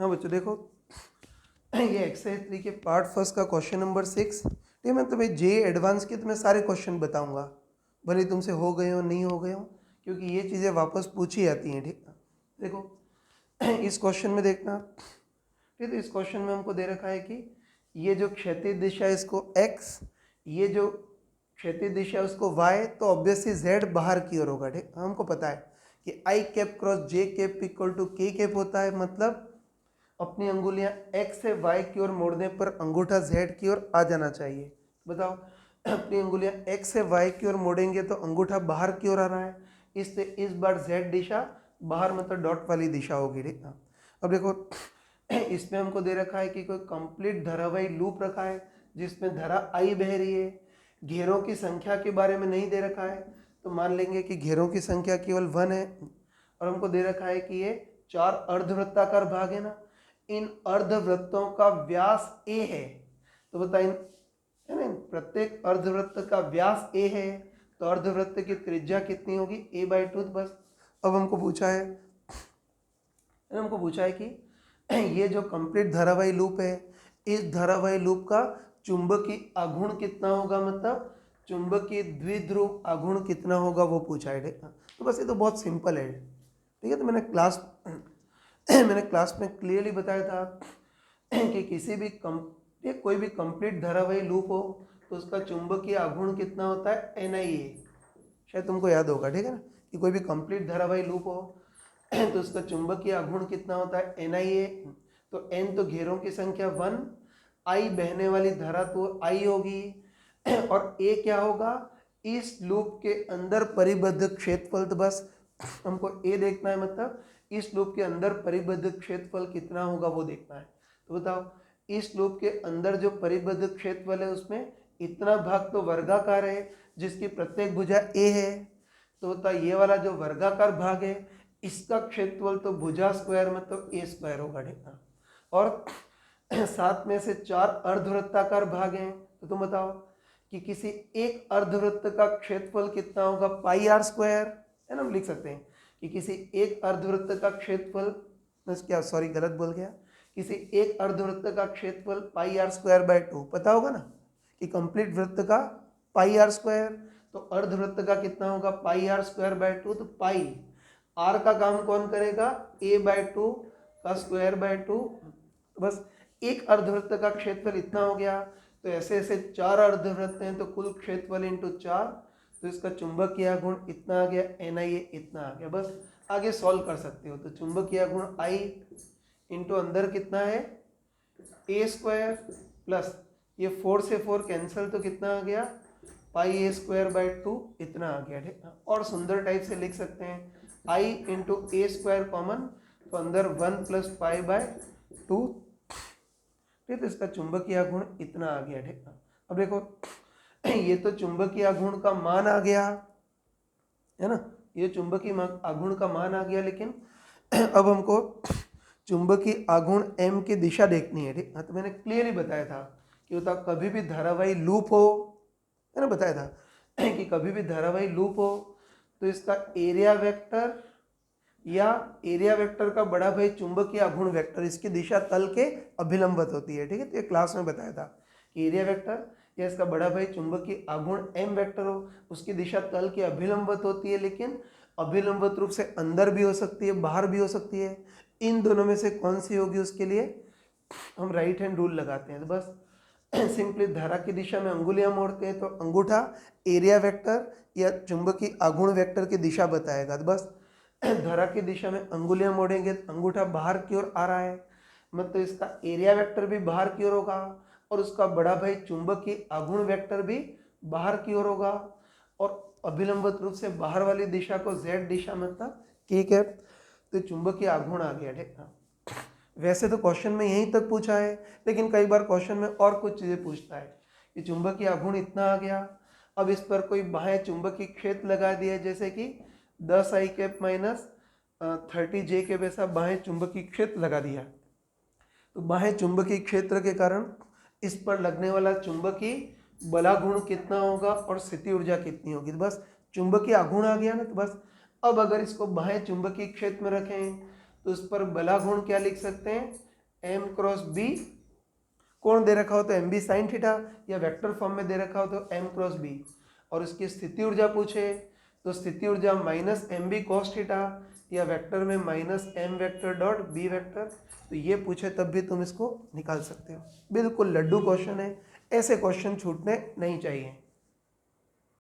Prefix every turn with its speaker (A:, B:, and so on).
A: हाँ बच्चों देखो, ये एक्सरसाइज 3 के पार्ट फर्स्ट का क्वेश्चन नंबर 6। ठीक है, मैं तुम्हें जे एडवांस के तुम्हें सारे क्वेश्चन बताऊंगा, भले तुमसे हो गए हो नहीं हो गए हो, क्योंकि ये चीज़ें वापस पूछी जाती हैं। ठीक है, देखो इस क्वेश्चन में देखना। ठीक है, तो इस क्वेश्चन में हमको दे रखा है कि ये जो क्षैतिज दिशा है इसको x, ये जो क्षैतिज दिशा है उसको y, तो ऑब्वियसली z बाहर की ओर होगा। ठीक, हमको पता है कि i cap cross j cap equal to k cap होता है, मतलब अपनी अंगुलियां x से y की ओर मोड़ने पर अंगूठा z की ओर आ जाना चाहिए। बताओ, अपनी अंगुलियां x से y की ओर मोड़ेंगे तो अंगूठा बाहर की ओर आ रहा है, इससे इस बार z दिशा बाहर, मतलब डॉट वाली दिशा होगी। ठीक है, अब देखो इसमें हमको दे रखा है कि कोई कंप्लीट धारावाही लूप रखा है जिसमें धारा I बह रही है। घेरों की संख्या के बारे में नहीं दे रखा है, तो मान लेंगे कि घेरों की संख्या केवल 1 है। और हमको दे रखा है कि ये 4 अर्धवृत्ताकार भाग है ना, इन अर्धवृत्तों का व्यास a है। तो बताइए, है ना, प्रत्येक अर्धवृत्त का व्यास a है, तो अर्धवृत्त की त्रिज्या कितनी होगी, a/2। बस अब हमको पूछा है कि ये जो कंप्लीट धारावाही लूप है, इस धारावाही लूप का चुंबकीय आघूर्ण कितना होगा, मतलब चुंबकीय द्विध्रुव आघूर्ण कितना होगा, वो पूछा है। ठीक है, तो बस ये तो बहुत सिंपल है। ठीक है, तो मैंने क्लास में क्लियरली बताया था कि कोई भी कंप्लीट धारावाही लूप हो तो उसका चुंबकीय आघूर्ण कितना होता है, NIA। शायद तुमको याद होगा। ठीक है ना, कि कोई भी कंप्लीट धारावाही लूप हो तो उसका चुंबकीय आघूर्ण कितना होता है, NIA। तो N तो घेरों की संख्या 1, I बहने वाली धारा तो I होगी, और A क्या होगा, इस लूप के अंदर परिबद्ध क्षेत्रफल। तो बस हमको A देखना है, मतलब इस लूप के अंदर परिबद्ध क्षेत्रफल कितना होगा वो देखना है। तो बताओ, इस लूप के अंदर जो परिबद्ध क्षेत्रफल है उसमें इतना भाग तो वर्गाकार है जिसकी प्रत्येक भुजा A है, तो होता ये वाला जो वर्गाकार भाग है इसका क्षेत्रफल तो भुजा स्क्वायर मतलब A स्क्वायर होगा। ठीक है, और सात में से 4 अर्धवृत्ताकार भाग हैं, तो तुम बताओ कि किसी एक अर्धवृत्त का क्षेत्रफल कितना होगा, पाई आर स्क्वायर। है ना, हम लिख सकते हैं कि किसी एक अर्धवृत्त का क्षेत्रफल, क्या सॉरी गलत बोल गया, किसी एक अर्धवृत्त का क्षेत्रफल पाई आर स्क्वायर बाय 2। पता होगा ना कि कंप्लीट वृत्त का पाई आर स्क्वायर, तो अर्धवृत्त का कितना होगा, पाई आर स्क्वायर बाय 2। तो पाई आर का काम कौन करेगा, a/2 का स्क्वायर बाय 2। बस एक अर्धवृत्त का क्षेत्रफल इतना हो गया, तो ऐसे ऐसे 4 अर्धवृत्त हैं तो कुल क्षेत्रफल इंटू 4, तो इसका चुंबकीय गुण इतना आ गया, NIA इतना आ गया। बस आगे सॉल्व कर सकते हो। तो चुंबकीय गुण I इंटू अंदर कितना है, A स्क्वायर प्लस ये 4 से 4 कैंसिल, तो कितना आ गया, पाई A स्क्वायर बाय 2 इतना आ गया। ठीक है, और सुंदर टाइप से लिख सकते हैं I into A square common, तो अंदर 1 प्लस पाई बाय 2। ठीक, तो इसका चुंबकीय गुण इतना आ गया। ठीक है, अब देखो ये तो चुंबकीय आघूर्ण का मान आ गया है ना, ये चुंबकीय आघूर्ण का मान आ गया, लेकिन अब हमको चुंबकीय आघूर्ण M की दिशा देखनी है। ठीक है, तो मैंने क्लियरली बताया था कि होता कभी भी धारावाही लूप हो, है ना, बताया था कि कभी भी धारावाही लूप हो तो इसका एरिया वेक्टर या एरिया वेक्टर का बड़ा भाई चुंबकीय आघूर्ण वेक्टर, इसकी दिशा तल के अभिलंबत होती है। ठीक है, तो ये क्लास में बताया था कि एरिया वेक्टर या इसका बड़ा भाई चुंबकीय आघूर्ण M वेक्टर हो, उसकी दिशा तल के अभिलंबत होती है, लेकिन अभिलंबत रूप से अंदर भी हो सकती है बाहर भी हो सकती है। इन दोनों में से कौन सी होगी, उसके लिए हम राइट हैंड रूल लगाते हैं। तो बस सिंपली धारा की दिशा में अंगुलियां मोड़ते हैं तो अंगूठा एरिया वेक्टर या चुंबकीय आघूर्ण वेक्टर की दिशा बताएगा। तो बस धारा की दिशा में अंगुलियां मोड़ेंगे तो अंगूठा बाहर की ओर आ रहा है, मतलब इसका एरिया वेक्टर भी बाहर की ओर होगा और उसका बड़ा भाई चुंबकीय आघूर्ण वेक्टर भी बाहर की ओर होगा, और अभिलंबित रूप से बाहर वाली दिशा को Z दिशा मतलब K कैप, तो चुंबकीय आघूर्ण आ गया। ठीक है, वैसे तो क्वेश्चन में यहीं तक पूछा है, लेकिन कई बार क्वेश्चन में और कुछ चीजें पूछता है कि चुंबकीय आघूर्ण इतना आ गया, अब इस पर कोई बाह्य चुंबकीय क्षेत्र लगा दिया, जैसे कि 10I cap minus 30J cap, ऐसा बाह्य चुंबकीय क्षेत्र लगा दिया। तो बाह्य चुंबकीय क्षेत्र के कारण इस पर लगने वाला चुंबकीय बलाघूर्ण कितना होगा और स्थिति ऊर्जा कितनी होगी। तो बस चुंबकीय आघूर्ण आ गया ना, तो बस अब अगर इसको बाह्य चुंबकीय क्षेत्र में रखें तो उस पर बलाघूर्ण क्या लिख सकते हैं, एम क्रॉस बी, कोण दे रखा हो तो एम बी साइन थीटा, या वेक्टर फॉर्म में दे रखा हो तो एम क्रॉस बी, और उसकी स्थिति ऊर्जा पूछे तो स्थिति ऊर्जा minus m B cos theta, या वेक्टर में minus m vector dot B vector, तो ये पूछे तब भी तुम इसको निकाल सकते हो। बिल्कुल लड्डू क्वेश्चन है, ऐसे क्वेश्चन छूटने नहीं चाहिए।